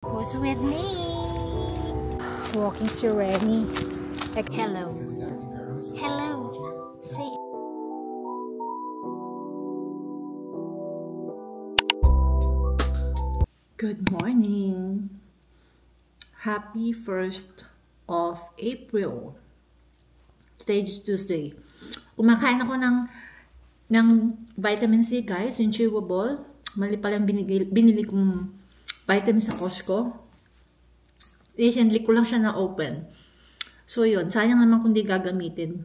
Who's with me? Walking Sereni. Like, hello. Hello. Say. Good morning. Happy 1st of April. Today is Tuesday. Kumakain ako ng vitamin C, guys, yung chewable. Mali pala yung binili kong vitamin sa Costco. Recently ko lang siya na-open. So, yun. Sayang naman kung di gagamitin.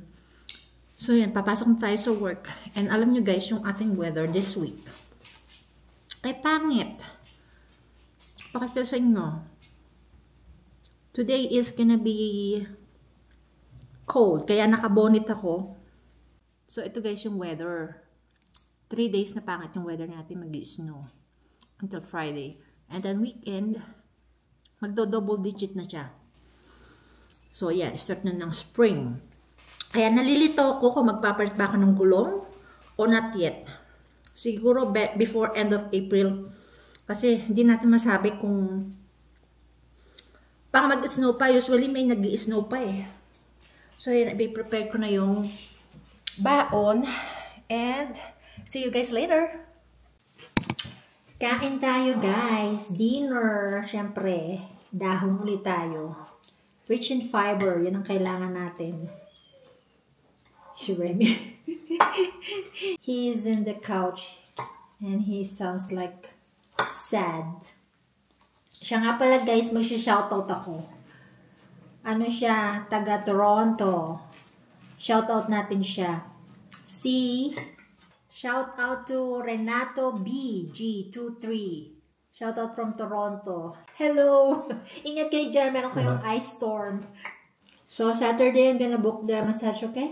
So, yun. Papasok na tayo sa work. And alam nyo, guys, yung ating weather this week ay pangit. Pakita sa inyo. Today is gonna be cold. Kaya nakabonit ako. So, ito guys yung weather. 3 days na pangit yung weather natin. Mag-snow. Until Friday. And then weekend, magdo-double digit na siya. So, yeah. Start na ng spring. Kaya nalilito ako kung magpapalit ba ako ng gulong o not yet. Siguro before end of April. Kasi hindi natin masabi kung baka mag-snow pa. Usually may nag-i-snow pa eh. So, yun, i-prepare ko na yung baon. And, see you guys later. Kain tayo, guys. Dinner. Siyempre, dahon ulit tayo. Rich in fiber. Yan ang kailangan natin. Si Remy. He's in the couch. And he sounds like sad. Siya nga pala, guys, mag-shoutout ako. Ano siya? Taga Toronto. Shoutout natin siya. Shoutout to Renato BG23. Shoutout from Toronto. Hello! Ingat kayo dyan. Meron kayong ice storm. So, Saturday, I'm gonna book the massage, okay?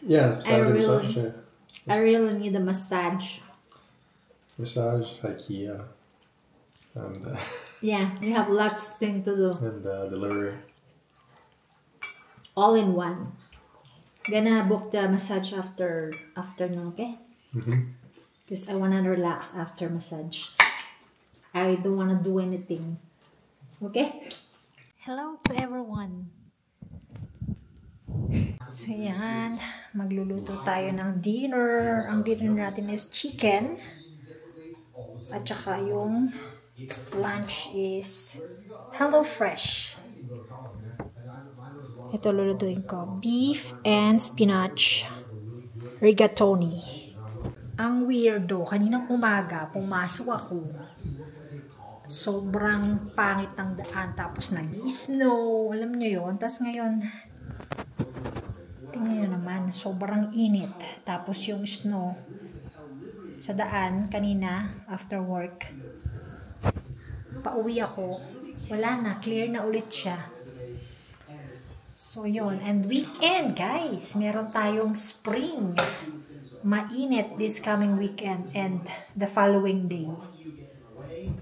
Yeah, Saturday massage. I really need a massage. Massage, IKEA, and yeah, we have lots of things to do. And delivery. All in one. Gonna book the massage afternoon, okay? Because I wanna relax after massage. I don't wanna do anything. Okay? Hello to everyone. So yan, magluluto tayo ng dinner. Ang dinner natin is chicken. At saka yung lunch is HelloFresh. Ito lulutuin ko. Beef and spinach rigatoni. Ang weirdo, kaninang umaga, pumasok ako. Sobrang pangit ng daan. Tapos nag-snow. Alam nyo yun. Tapos ngayon, tingnan nyo naman, sobrang init. Tapos yung snow sa daan kanina after work, pauwi ako, wala na, clear na ulit siya. So yun, and weekend guys, meron tayong spring, mainit this coming weekend and the following day,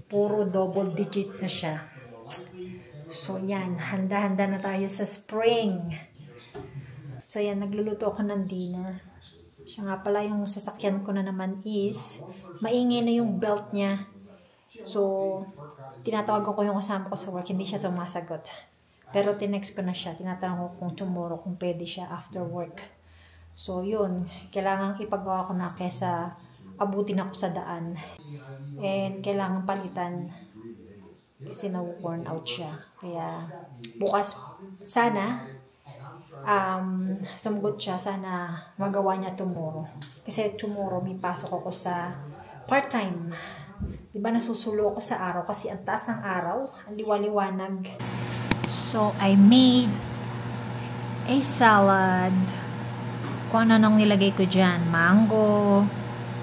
puro double digit na siya. So yan, handa-handa na tayo sa spring. So yan, nagluluto ako ng dinner. Siya nga pala, yung sasakyan ko na naman is maingay na yung belt niya. So, tinatawagan ko yung kasama ko sa work, hindi siya tumasagot. Pero tinext ko na siya, tinatanong ko kung tomorrow, kung pwede siya after work. So, yun, kailangan ipagawa ko na kesa abutin ako sa daan. And kailangan palitan kasi na-worn out siya. Kaya, bukas, sana, sumugot siya, sana magawa niya tomorrow. Kasi tomorrow may pasok ako sa part-time. Diba nasusulo ako sa araw kasi ang taas ng araw, ang liwaliwanag. So, I made a salad. Kung ano nang nilagay ko dyan. Mango,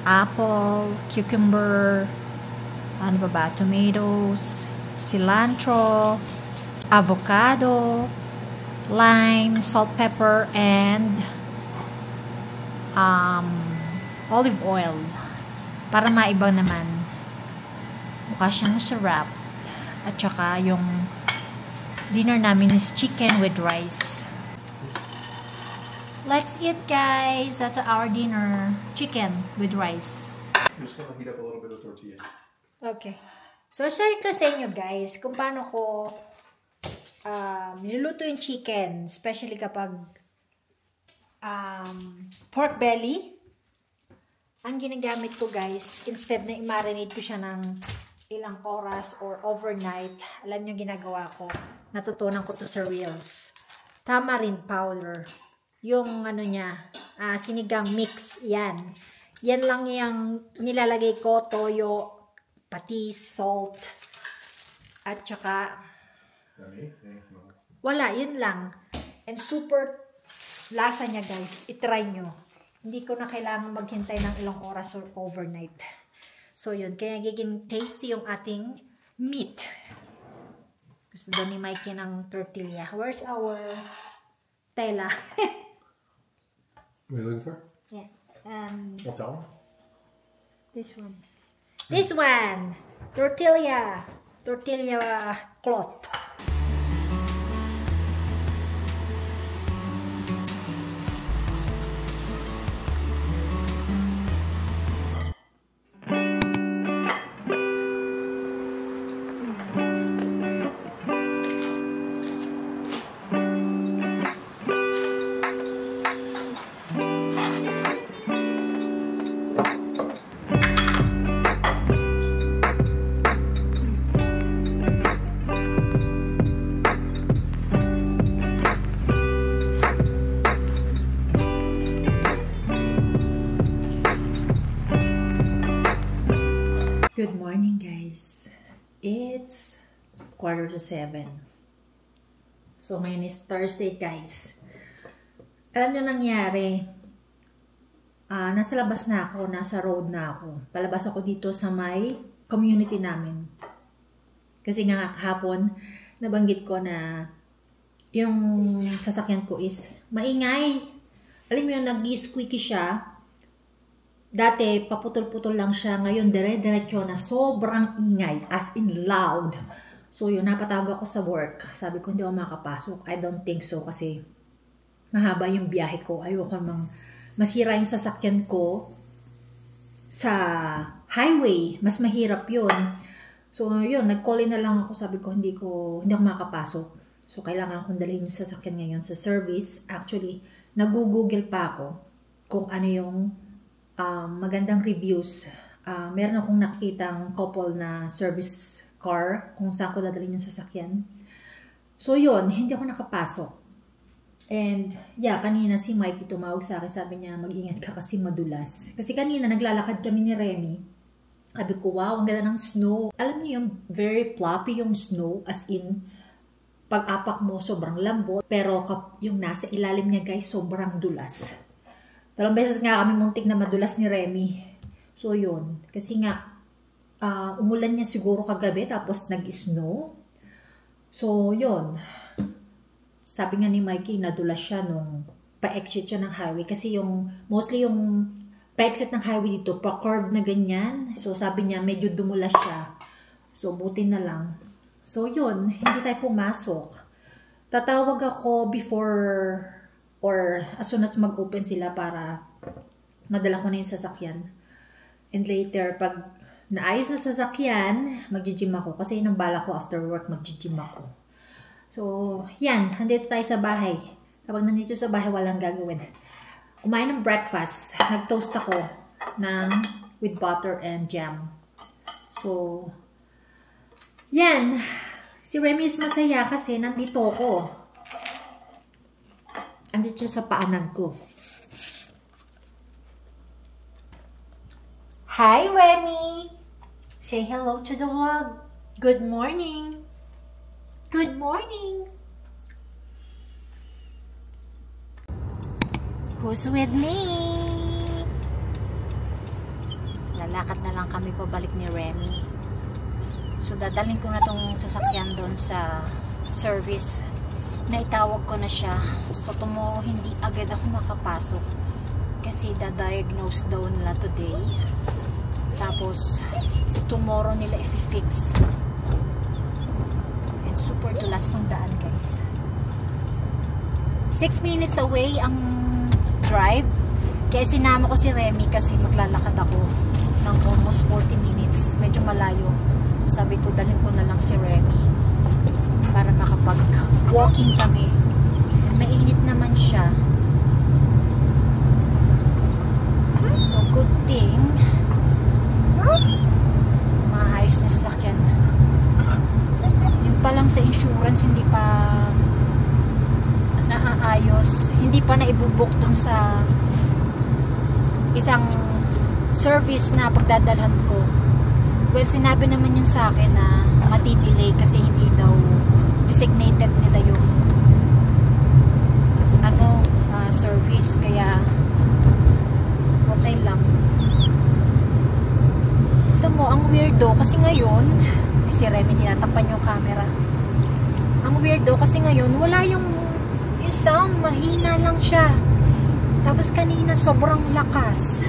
apple, cucumber, ano ba? Tomatoes, cilantro, avocado, lime, salt, pepper, and olive oil para maiba naman. Mukha siyang masarap. At saka yung dinner namin is chicken with rice. Let's eat, guys. That's our dinner. Chicken with rice. I'm just gonna heat up a little bit of tortilla. Okay. So, share ko sa inyo guys kung paano ko niluluto yung chicken. Especially kapag pork belly. Ang ginagamit ko guys, instead na i-marinate ko siya ng ilang oras or overnight, alam nyo ginagawa ko. Natutunan ko to sa Reels. Tamarind powder. Yung ano niya, sinigang mix. Yan. Yan lang yung nilalagay ko, toyo, patis, salt, at saka wala, yun lang. And super lasa niya guys. I-try nyo. Hindi ko na kailangan maghintay ng ilang oras or overnight. So yun, kaya giging tasty yung ating meat. Gusto daw ni Mikey ng tortilla. Where's our tela? What are you looking for? Yeah. What towel? This one. This one! Tortilla! Tortilla cloth. Good morning guys. It's 6:45. So ngayon is Thursday guys. Alam nyo nangyari, nasa labas na ako, nasa road na ako. Palabas ako dito sa may community namin. Kasi nga kahapon, nabanggit ko na yung sasakyan ko is maingay. Alam mo yung nag-squeaky siya. Dati, paputol-putol lang siya. Ngayon, dire-diretso na. Sobrang ingay. As in loud. So, yun. Napatawag ako sa work. Sabi ko, hindi ako makapasok. I don't think so. Kasi, mahaba yung biyahe ko. Ayoko mang masira yung sasakyan ko sa highway. Mas mahirap yun. So, yun. Nag-call in na lang ako. Sabi ko, hindi ako makapasok. So, kailangan kong dalhin yung sasakyan ngayon sa service. Actually, nag-google pa ako kung ano yung magandang reviews. Meron akong nakikitang couple na service car kung saan ko dadalhin yung sasakyan. So yun, hindi ako nakapasok. And yeah, kanina si Mikey tumawag sa akin, sabi niya mag-ingat ka kasi madulas. Kasi kanina naglalakad kami ni Remy. Sabi ko, wow, ang ganda ng snow. Alam niyo yung very floppy yung snow, as in pag-apak mo sobrang lambot, pero yung nasa ilalim niya guys sobrang dulas. 2 beses nga kami muntik na madulas ni Remy. So, yun. Kasi nga, umulan niya siguro kagabi, tapos nag-snow. So, yun. Sabi nga ni Mikey, nadulas siya nung pa-exit siya ng highway. Kasi mostly yung pa-exit ng highway dito, pa-curve na ganyan. So, sabi niya, medyo dumulas siya. So, buti na lang. So, yun. Hindi tayo pumasok. Tatawag ako before or as soon as mag-open sila para madala ko na yung sasakyan. And later, pag naayos na sasakyan, mag-gym ako. Kasi yun ang bala ko after work, mag-gym ako. So, yan. Nandito tayo sa bahay. Kapag nandito sa bahay, walang gagawin. Kumain ng breakfast. Nag-toast ako with butter and jam. So, yan. Si Remy is masaya kasi nandito ako. Andito siya sa paanan ko. Hi, Remy! Say hello to the vlog. Good morning! Good morning! Who's with me? Lalakad na lang kami pabalik ni Remy. So, dadalhin ko na tong sasakyan doon sa service. Naitawag ko na siya. So, tomorrow hindi agad ako makapasok. Kasi da-diagnose daw nila today. Tapos, tomorrow nila i-fix. And super dulas ng daan, guys. 6 minutes away ang drive. Kaya sinama ko si Remy kasi maglalakad ako ng almost 40 minutes. Medyo malayo. sabi ko, dalhin ko na lang si Remy para makapag-walking kami. Mainit naman siya. So, good thing maayos na sasakyan. Yung pa lang sa insurance, hindi pa naaayos. Hindi pa naibubuk dun sa isang service na pagdadalhan ko. Well, sinabi naman yun sa akin na matidelay kasi hindi daw designated nila yung service, kaya okay lang. Ito mo, ang weirdo kasi ngayon, si Remy tinatakpan yung camera. Ang weirdo kasi ngayon, wala yung sound, mahina lang siya. Tapos kanina sobrang lakas.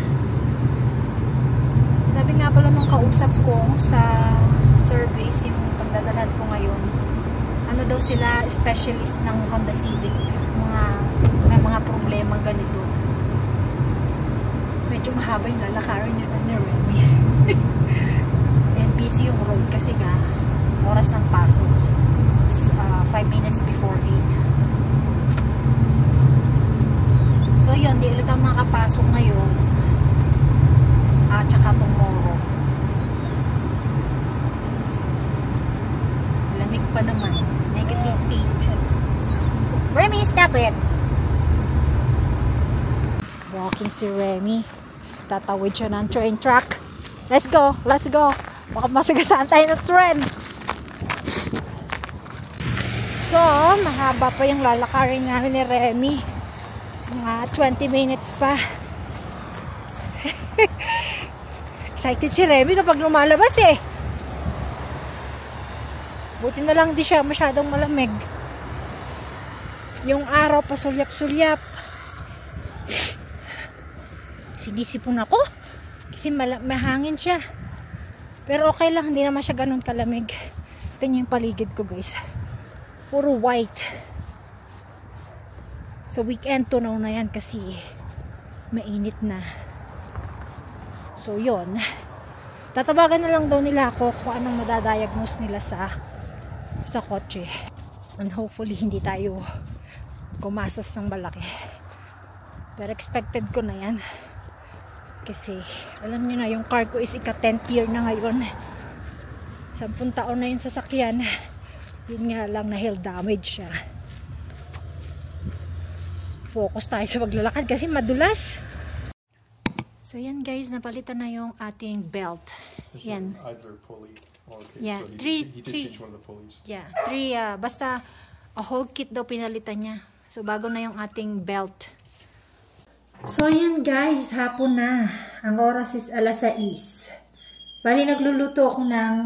Sabi nga pala nung kausap ko sa service, yung pagdadalan ko ngayon, ano daw sila, specialist ng Honda Civic, may mga problema ganito. Medyo mahaba yung lalakarin yun ni Remy. And busy yung road kasi nga oras ng pasok, 5 minutes before 8. So yun, di ulit ang makapasok ngayon at saka tomorrow. Lamig pa naman, negative 8. Remy, stop it! Walking si Remy. Tatawid siya ng train track. Let's go! Let's go! Baka masagasaan tayo ng train. So, mahaba pa yung lalakarin namin ni Remy. Mga 20 minutes pa. Excited si Remy kapag lumalabas eh. Buti na lang di siya masyadong malamig. Yung araw pa sulyap-sulyap. Sinisipon ako kasi mahangin siya, pero okay lang, hindi naman siya ganun kalamig. Ito yung paligid ko guys, puro white. So weekend tunaw na yan kasi mainit na. So yon, tatawagan na lang daw nila ako kung anong madadiagnose nila sa kotse, and hopefully hindi tayo gumastos ng malaki, pero expected ko na yan. Kasi, alam nyo na, yung car ko is ika-10th year na ngayon. 10 taon na yung sasakyan. Yun nga lang, na hail damage siya. Focus tayo sa paglalakad kasi madulas. So, yan guys, napalitan na yung ating belt. Yan. Idler pulley. Oh, okay. Yeah, so he did change one of the pulleys. Yeah, 3, basta a whole kit daw pinalitan niya. So, bago na yung ating belt. So, yan guys, hapon na. Ang oras is 6:00. Bali, nagluluto ako ng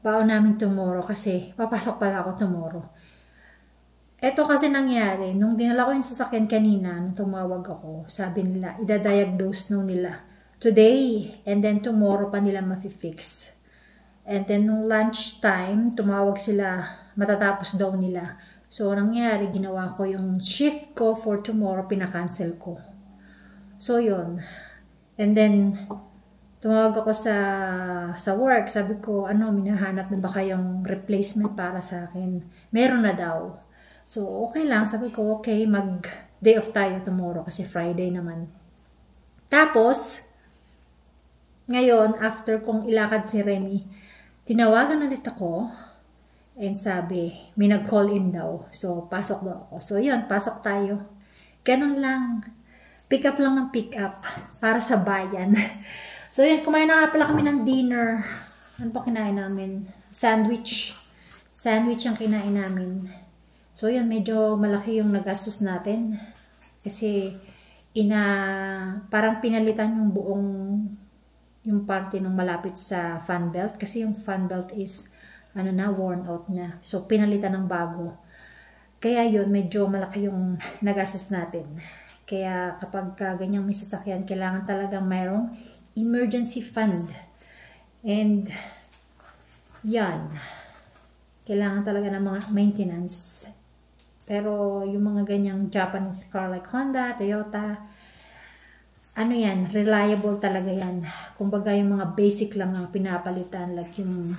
baon namin tomorrow kasi papasok pala ako tomorrow. Ito kasi nangyari, nung dinala ko yung sasakyan kanina, nung tumawag ako, sabi nila, idadiagnose nila today, and then tomorrow pa nila mafi-fix. And then, nung lunch time, tumawag sila, matatapos daw nila. So, nangyari, ginawa ko yung shift ko for tomorrow, pinakancel ko. So, yun. And then, tumawag ako sa work. Sabi ko, minahanap na ba kayong replacement para sa akin? Meron na daw. So, okay lang. Sabi ko, okay, mag-day off tayo tomorrow kasi Friday naman. Tapos, ngayon, after kong ilakad si Remy, tinawagan ulit ako and sabi, may nag-call in daw. So, pasok daw ako. So, yun, pasok tayo. Ganun lang. Pick up lang ng pick up para sa bayan. So, yun, kumain na nga pala kami ng dinner. Ano pa kinain namin? Sandwich. Sandwich ang kinain namin. So, yun, medyo malaki yung nagastos natin. Kasi, parang pinalitan yung buong yung parte ng malapit sa fan belt. Kasi yung fan belt is, worn out na. So, pinalitan ng bago. Kaya yun, medyo malaki yung nagastos natin. Kaya kapag ganyang may sasakyan, kailangan talagang mayroong emergency fund. And, yan. Kailangan talaga ng mga maintenance. Pero, yung mga ganyang Japanese car like Honda, Toyota, reliable talaga yan. Kumbaga, yung mga basic lang ang pinapalitan. Like yung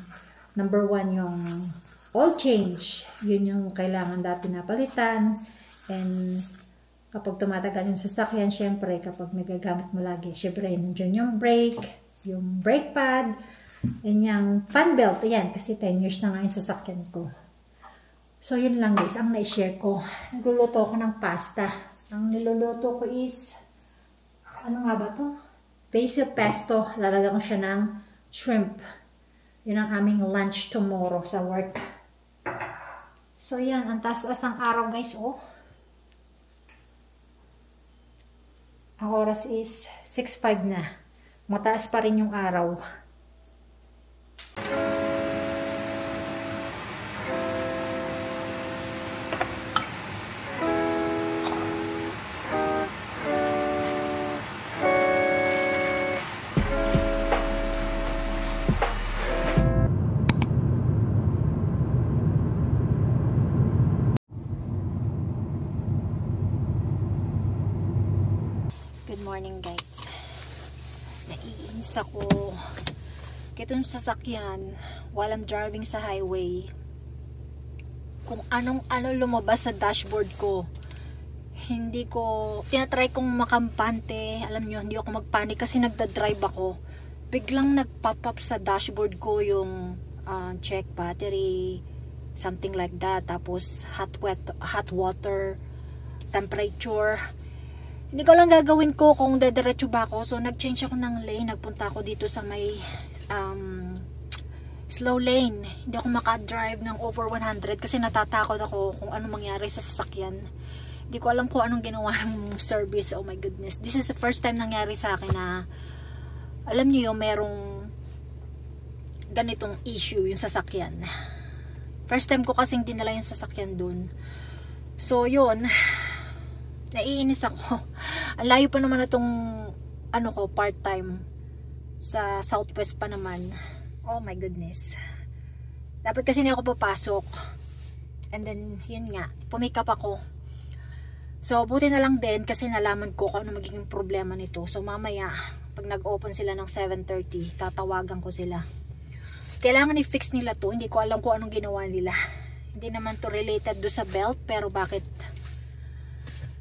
Number 1 yung oil change. Yun yung kailangan dati napalitan. And kapag tumatagal yung sasakyan, syempre kapag nagagamit mo lagi, syempre nandiyan yung brake pad, and yung fan belt. Ayan, kasi 10 years na nga yung sasakyan ko. So yun lang guys, ang na-share ko. Nagluluto ako ng pasta. Ang niluluto ko is, ano nga ba to? Basil pesto. Lalagyan ko siya ng shrimp. Yun ang aming lunch tomorrow sa work. So yan, ang taas-taas ng araw guys, oh. Ang oras is 6:05 na. Mataas pa rin yung araw. Good morning guys. Naiinis ako. Itong sasakyan, while I'm driving sa highway, kung anong lumabas sa dashboard ko. Hindi ko, tinatry kong makampante. Alam nyo, hindi ako magpanik kasi nagda-drive ako. Biglang nag-pop up sa dashboard ko yung check battery, something like that. Tapos hot water, temperature. Hindi ko lang gagawin ko kung dediretso ba ako. So, nag-change ako ng lane. Nagpunta ako dito sa may slow lane. Hindi ako maka-drive ng over 100 kasi natatakot ako kung ano mangyari sa sasakyan. Hindi ko alam kung anong ginawa ng service. Oh my goodness. This is the first time nangyari sa akin na alam niyo yung merong ganitong issue yung sasakyan. First time ko kasing dinala yung sasakyan dun. So, yun. Naiinis ako. Ang layo pa naman itong part-time sa Southwest pa naman. Oh my goodness. Dapat kasi hindi ako papasok. And then, yun nga, pumikap ako. So, buti na lang din kasi nalaman ko kung ano magiging problema nito. So, mamaya, pag nag-open sila ng 7:30, tatawagan ko sila. Kailangan i-fix nila to. Hindi ko alam kung anong ginawa nila. Hindi naman to related do sa belt, pero bakit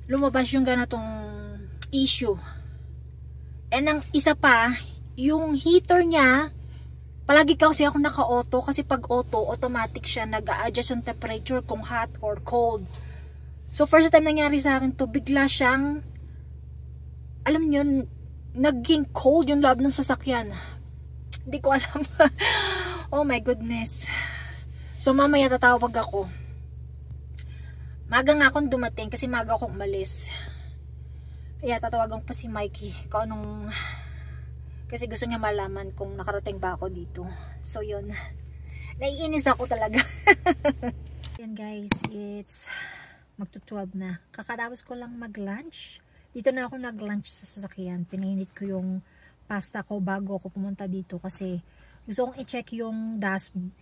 lumabas yung ganitong issue. And ang isa pa, yung heater niya, palagi kasi ako naka-auto kasi pag auto, automatic siya nag-a-adjust yung temperature kung hot or cold. So first time nangyari sa akin to, bigla siyang, alam niyo, naging cold yung loob ng sasakyan. Hindi ko alam. Oh my goodness. So mamaya tatawag ako. Maga nga akong dumating kasi maga akong umalis. Kaya tatawagan ko pa si Mikey kung anong, kasi gusto niya malaman kung nakarating ba ako dito. So yun, naiinis ako talaga. Yan guys, it's magto-12 na. Kakatapos ko lang mag-lunch. Dito na ako nag-lunch sa sasakyan. Pinainit ko yung pasta ko bago ako pumunta dito kasi gusto kong i-check yung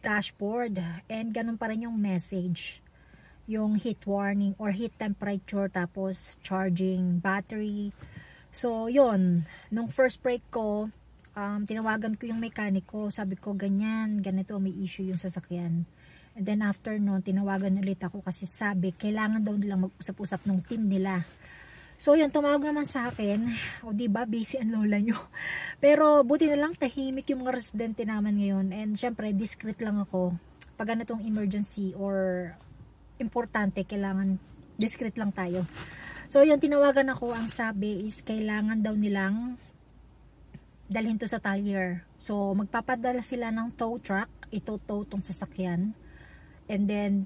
dashboard and ganun pa rin yung message. Yung heat warning or heat temperature, tapos charging battery. So yun, nung first break ko, tinawagan ko yung mekaniko, sabi ko ganyan, ganito may issue yung sasakyan. And then after nun, tinawagan ulit ako kasi sabi kailangan daw nilang mag-usap-usap ng team nila. So yun, tumawag naman sa akin. O diba, busy ang lola nyo. Pero buti na lang tahimik yung mga residente naman ngayon. And syempre, discreet lang ako. Pag ganitong emergency or importante, kailangan discreet lang tayo. So yun, tinawagan ako, ang sabi is kailangan daw nilang dalhin to sa talyer. So magpapadala sila ng tow truck, ito-tow tong sasakyan. And then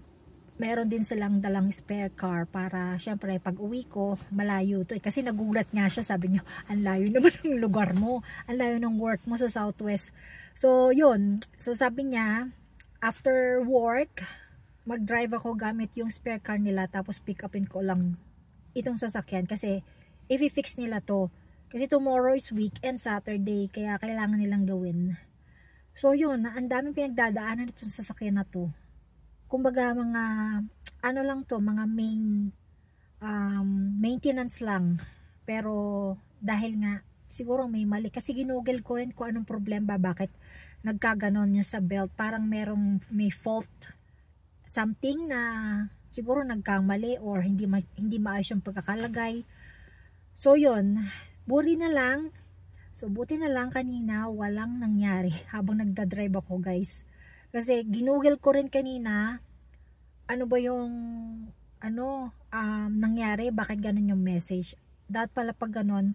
meron din silang dalang spare car para syempre pag uwi ko malayo to. Kasi nagulat nga siya, sabi niya ang layo naman ng lugar mo, ang layo ng work mo sa Southwest. So yun, so sabi niya after work mag-drive ako gamit yung spare car nila, tapos pick upin ko lang itong sasakyan kasi i-fix nila to. Kasi tomorrow is weekend, Saturday, kaya kailangan nilang gawin. So yun, ang daming pinagdadaanan itong sasakyan na to. Kumbaga mga, ano lang to, mga main maintenance lang. Pero dahil nga, siguro may mali. Kasi ginugel ko rin kung anong problema, bakit nagkaganon yung sa belt. Parang may fault. Something na siguro nagkamali or hindi maayos yung pagkakalagay. So yun, buti na lang. So buti na lang kanina walang nangyari habang nagdadrive ako, guys. Kasi ginugel ko rin kanina ano ba yung nangyari, bakit ganun yung message. Dapat pala pag ganun,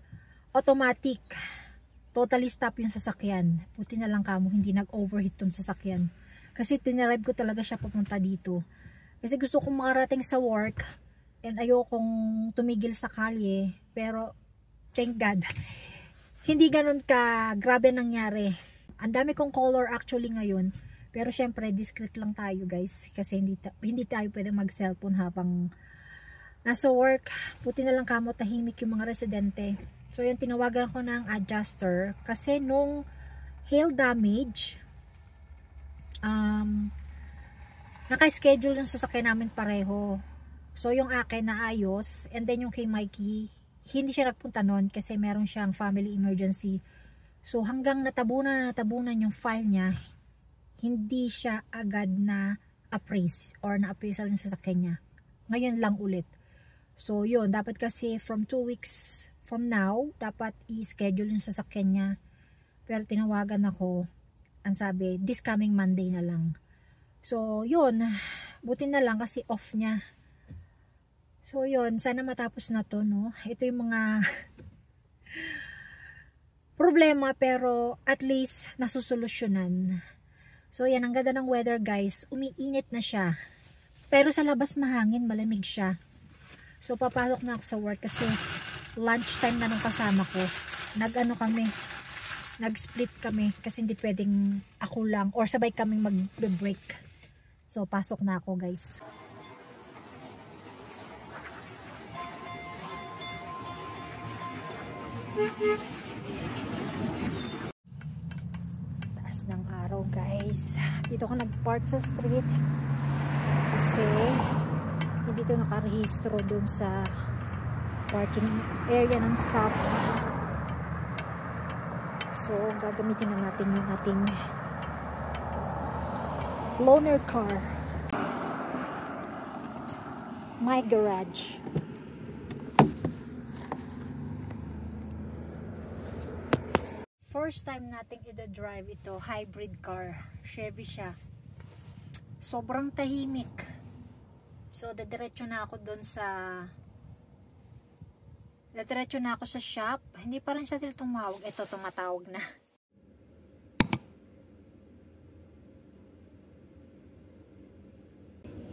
automatic, totally stop yung sasakyan. Buti na lang kamo, hindi nag-overheat yung sasakyan. Kasi tinarive ko talaga siya papunta dito. Kasi gusto kong makarating sa work, and ayokong tumigil sa kalye. Pero, thank God, hindi ganun ka grabe nangyari. Ang dami kong color actually ngayon. Pero syempre, discreet lang tayo, guys. Kasi hindi tayo pwede mag-cellphone habang nasa work. Buti na lang kamo tahimik yung mga residente. So yun, tinawagan ko ng adjuster. Kasi nung hail damage, naka-schedule yung sasakyan namin pareho. So yung akin naayos. And then yung kay Mikey, hindi siya nagpunta nun kasi meron siyang family emergency. So hanggang natabunan yung file niya, hindi siya agad na appraise or na-appraisal yung sasakyan niya. Ngayon lang ulit. So yun, dapat kasi from 2 weeks from now, dapat i-schedule yung sasakyan niya. Pero tinawagan ako, ang sabi, this coming Monday na lang. So yun, buti na lang kasi off niya. So yun, sana matapos na to, no? Ito yung mga problema, pero at least nasusolusyonan. So yan, ang ganda ng weather, guys. Umiinit na siya. Pero sa labas mahangin, malamig siya. So papasok na ako sa work kasi lunchtime na nung kasama ko. Nag-split kami kasi hindi pwedeng ako lang or sabay kaming mag-break. So pasok na ako, guys. Ng araw, guys. Dito ako nag-park sa street kasi hindi ito nakarehistro dun sa parking area ng stop. So gagamitin na natin yung ating loaner car, my garage. First time nating i-drive ito, hybrid car. Chevy siya. Sobrang tahimik. So, dediretso na ako doon sa shop. Hindi pa rin siya tumawag. Ito, tumatawag na.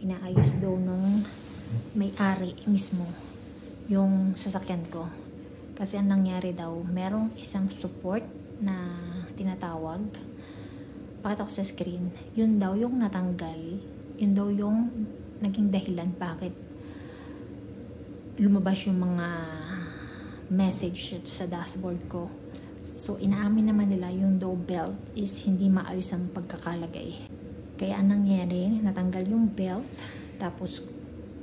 Inaayos daw nung may-ari mismo yung sasakyan ko. Kasi ang nangyari daw, merong isang support na tinatawag, pakita ko sa screen, yun daw yung natanggal, yun daw yung naging dahilan bakit lumabas yung mga message sa dashboard ko. So inaamin naman nila yung daw belt is hindi maayos ang pagkakalagay, kaya ang nangyari, natanggal yung belt tapos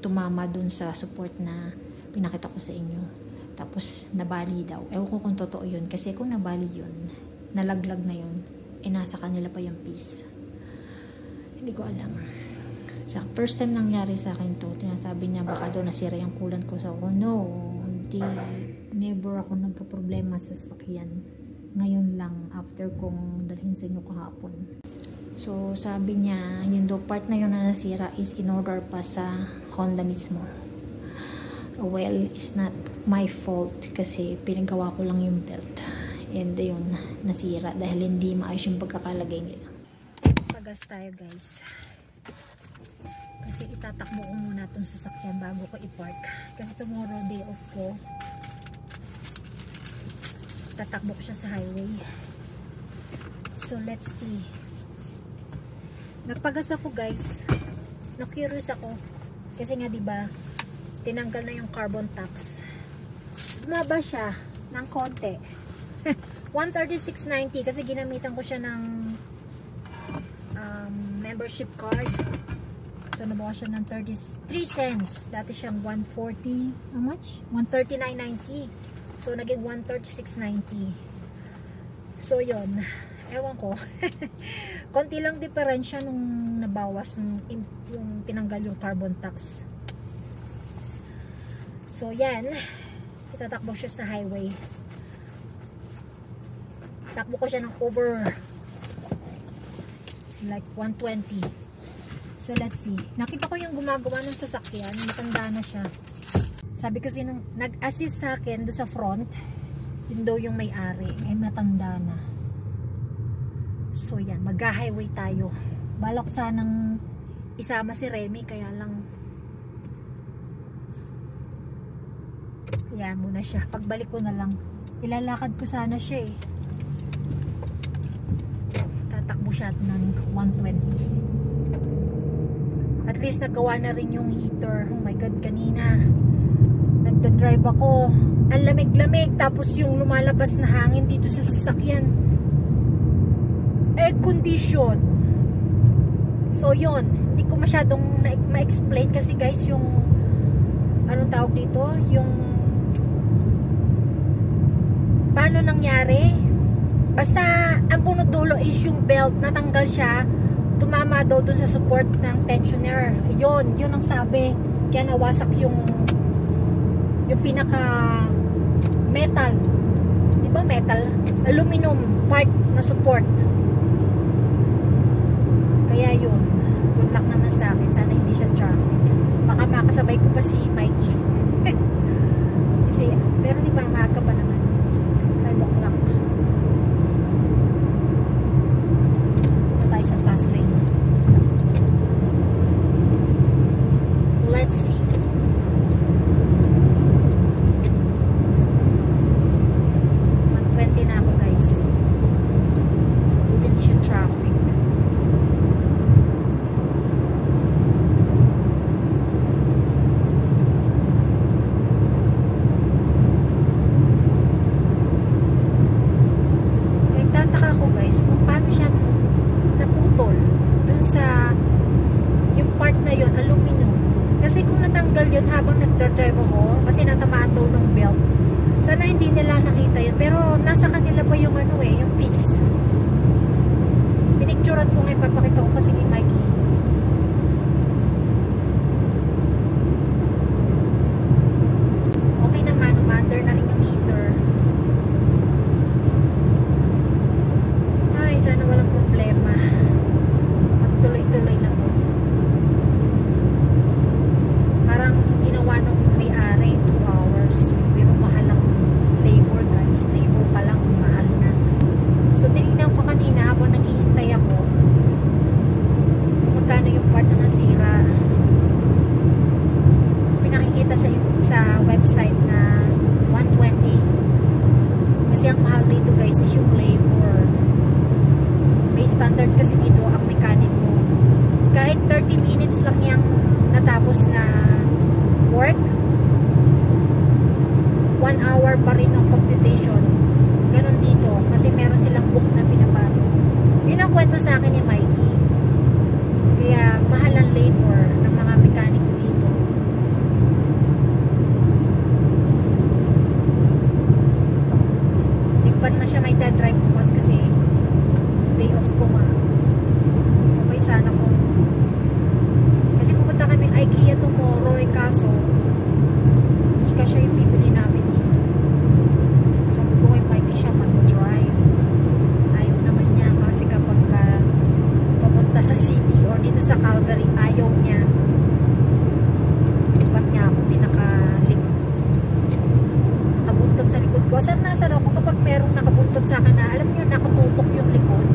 tumama dun sa support na pinakita ko sa inyo. Tapos, nabali daw. Ewan ko kung totoo yun. Kasi kung nabali yun, nalaglag na yun, nasa kanila pa yung piece. Hindi ko alam. Sa first time nangyari sa akin to, tinasabi niya baka daw nasira yung coolant ko. So, no, never ako nagka-problema sa sasakyan. Ngayon lang, after kong dalhin sa inyo kahapon. So, sabi niya, yung daw part na yun na nasira is in order pa sa Honda mismo. Well, it's not my fault kasi pinagawa ko lang yung belt. And yun, nasira dahil hindi maayos yung pagkakalagay nila. Pagas tayo, guys. Kasi itatakbo ko muna itong sasakyan bago ko i-park. Kasi tomorrow, day off ko. Tatakbo ko siya sa highway. So, let's see. Nagpagas ako, guys. Na-curious ako. Kasi nga, diba, tinanggal na yung carbon tax. Bumaba siya ng konti. 136.90 kasi ginamitan ko siya ng membership card. So nabawas siya ng 33 cents. Dati siyang 140, how much? 139.90. So naging 136.90. So yun. Ewan ko. Konti lang diferensya nung nabawas yung tinanggal yung carbon tax. So yan, itatakbo siya sa highway. Takbo ko siya ng over like 120. So let's see. Nakita ko yung gumagawa ng sasakyan, matanda na siya. Sabi kasi nung nag-assist sa akin do sa front, yun daw yung may-ari, ay matanda na. So yan, mag-highway tayo. Balak sanang isama si Remy, kaya lang yan muna siya. Pagbalik ko na lang, ilalakad ko sana siya eh. Tatakbo siya ng 120. At least nagawa na rin yung heater. Oh my god, kanina nagda-drive ako, ang lamig-lamig, tapos yung lumalabas na hangin dito sa sasakyan, air condition. So yun, hindi ko masyadong ma-explain kasi guys, yung anong tawag dito, yung paano nangyari, basta ang punot dulo is yung belt natanggal siya, tumama daw dun sa support ng tensioner. Yun ang sabi, kaya nawasak yung pinaka metal, di ba metal, aluminum part na support. Kaya yun, good luck naman sa akin. Sana hindi siya traffic. Baka makasabay ko pa si Mikey. Kasi, pero di pa maaga pa naman. 5 o'clock. Ito tayo sa fast lane. Let's see. Na ako guys. Hindi siya traffic. Nagtataka ko guys kung paano siya naputol dun sa yung part na yun, aluminum. Kasi kung natanggal yun habang nagdadrive ako, kasi natamaan daw ng belt, sana hindi nila nakita yun. Pero nasa kanila pa yung ano eh, yung piece. Pinicturean ko ngayon, papakita ko kasi ni Mikey. Okay naman, umandar na rin yung meter. Ay, sana walang problema. Magtuloy-tuloy na to. Parang ginawa nung may-ari 2 hours. Pero mahal ang labor guys. Labor pa lang, mahal na. So tinignan ko kanina habang naghihintay ako magkano yung part na nasira. Pinakikita sa website na 120. Kasi ang mahal dito guys is yung labor. May standard kasi dito ang mekaniko. Kahit 30 minutes lang yung natapos na work, 1 hour pa rin ang computation. Ganon dito. Kasi meron silang book na pinapalo. Yun ang kwento sa akin ni Mikey. Kaya mahal ang labor ng mga mekaniko dito. Hindi pa naman siya may drive bukas kasi day off ko nga. Okay sana kung kasi pupunta kami IKEA tomorrow eh, kaso hindi ka siya yung bibili namin dito. Sabi ko kay Mikey siya mag-drive. Ayaw naman niya kasi kapag papunta sa city or dito sa Calgary, ayaw niya. Ba't nga ako nakabuntot sa likod ko. Saan nasa ako kapag merong nakabuntot sa akin na alam niyo nakatutok yung likod.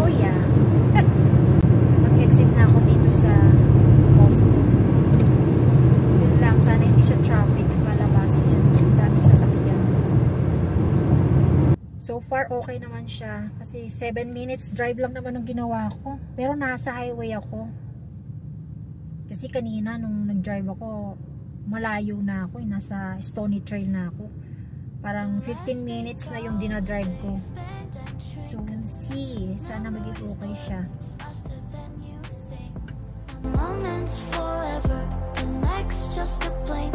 Oh yeah. So mag-exit na ako dito sa Moscow. Yun lang, sana hindi siya traffic palabas yan. Daming sasakyan. So far okay naman siya kasi 7 minutes drive lang naman ang ginawa ko. Pero nasa highway ako. Kasi kanina nung nag-drive ako, malayo na ako, nasa Stony Trail na ako. Parang 15 minutes na yung dinadrive ko. So we'll see. Sana maging okay siya. Moments forever, the next just a blink,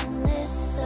and this